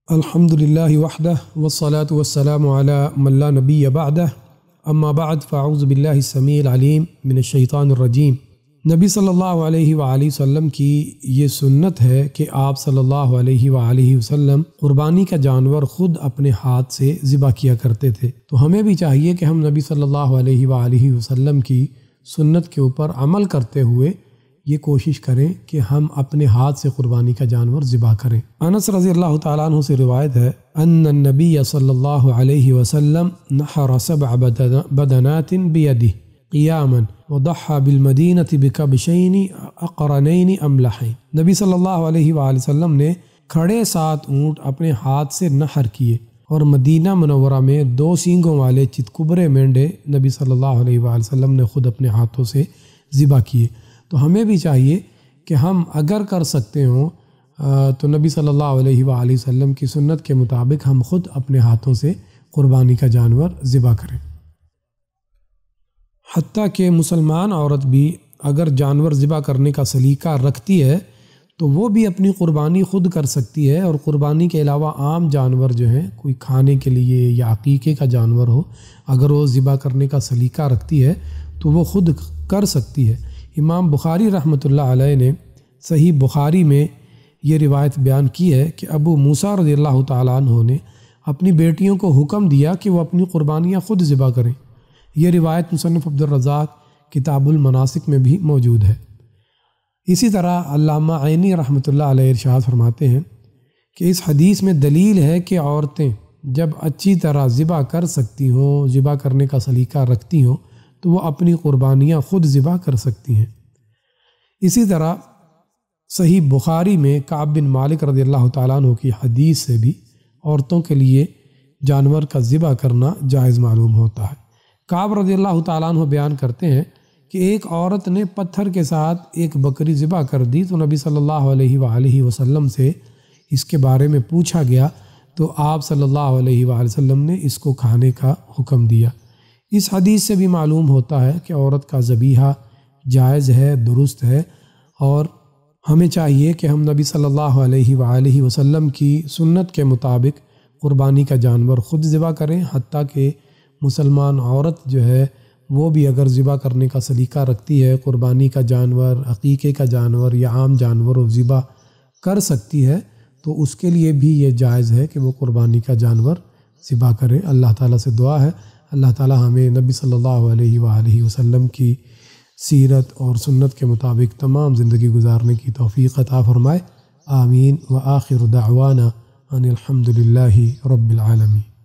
الحمدللہ وحدہ والصلاة والسلام علی من لا نبی بعدہ اما بعد فاعوذ باللہ السمیع العلیم من الشیطان الرجیم۔ نبی صلی اللہ علیہ وآلہ وسلم کی یہ سنت ہے کہ آپ صلی اللہ علیہ وآلہ وسلم قربانی کا جانور خود اپنے ہاتھ سے ذبح کیا کرتے تھے، تو ہمیں بھی چاہیے کہ ہم نبی صلی اللہ علیہ وآلہ وسلم کی سنت کے اوپر عمل کرتے ہوئے یہ کوشش کریں کہ ہم اپنے ہاتھ سے قربانی کا جانور ذبح کریں۔ انس رضی اللہ تعالیٰ عنہ سے روایت ہے ان النبی صلی اللہ علیہ وسلم نحر 7 بدنات بیدہ قیاما وضحى بالمدینة بکبشین اقرنین املحین۔ نبی صلی اللہ علیہ وآلہ وسلم نے کھڑے 7 اونٹ اپنے ہاتھ سے نحر کیے اور مدینہ منورہ میں 2 سینگوں والے چتکبرے مینڈے نبی صلی اللہ علیہ وآلہ وسلم نے خود اپنے ہاتھوں سے ذبح کیے۔ تو ہمیں بھی چاہیے کہ ہم اگر کر سکتے ہوں تو نبی صلی اللہ علیہ وآلہ وسلم کی سنت کے مطابق ہم خود اپنے ہاتھوں سے قربانی کا جانور ذبح کریں۔ حتیٰ کہ مسلمان عورت بھی اگر جانور ذبح کرنے کا سلیقہ رکھتی ہے تو وہ بھی اپنی قربانی خود کر سکتی ہے، اور قربانی کے علاوہ عام جانور جو ہیں کوئی کھانے کے لیے یا عقیقے کا جانور ہو، اگر وہ ذبح کرنے کا سلیقہ رکھتی ہے تو وہ خود کر سکتی ہے۔ امام بخاری رحمۃ اللہ علیہ نے صحیح بخاری میں یہ روایت بیان کی ہے کہ ابو موسیٰ رضی اللہ تعالیٰ عنہ نے اپنی بیٹیوں کو حکم دیا کہ وہ اپنی قربانیاں خود ذبح کریں۔ یہ روایت مصنف عبدالرزاق کتاب المناسک میں بھی موجود ہے۔ اسی طرح علامہ عینی رحمۃ اللہ علیہ ارشاد فرماتے ہیں کہ اس حدیث میں دلیل ہے کہ عورتیں جب اچھی طرح ذبح کر سکتی ہوں، ذبح کرنے کا سلیقہ رکھتی ہوں، تو وہ اپنی قربانیاں خود ذبح کر سکتی ہیں۔ اسی طرح صحیح بخاری میں کعب بن مالک رضی اللہ تعالیٰ عنہ کی حدیث سے بھی عورتوں کے لیے جانور کا ذبح کرنا جائز معلوم ہوتا ہے۔ کعب رضی اللہ تعالیٰ عنہ بیان کرتے ہیں کہ ایک عورت نے پتھر کے ساتھ ایک بکری ذبح کر دی تو نبی صلی اللہ علیہ وآلہ وسلم سے اس کے بارے میں پوچھا گیا تو آپ صلی اللہ علیہ وآلہ وسلم نے اس کو کھانے کا حکم دیا۔ اس حدیث سے بھی معلوم ہوتا ہے کہ عورت کا ذبیحہ جائز ہے، درست ہے، اور ہمیں چاہیے کہ ہم نبی صلی اللہ علیہ وآلہ وسلم کی سنت کے مطابق قربانی کا جانور خود ذبح کریں، حتیٰ کہ مسلمان عورت جو ہے وہ بھی اگر ذبح کرنے کا سلیقہ رکھتی ہے، قربانی کا جانور، عقیقے کا جانور یا عام جانور وہ ذبح کر سکتی ہے، تو اس کے لیے بھی یہ جائز ہے کہ وہ قربانی کا جانور ذبح کرے۔ اللہ تعالیٰ سے دعا ہے اللہ تعالیٰ ہمیں نبی صلی اللہ علیہ وآلہ وسلم کی سیرت اور سنت کے مطابق تمام زندگی گزارنے کی توفیق عطا فرمائے۔ آمین۔ وآخر دعوانا ان الحمد للہ رب العالمین۔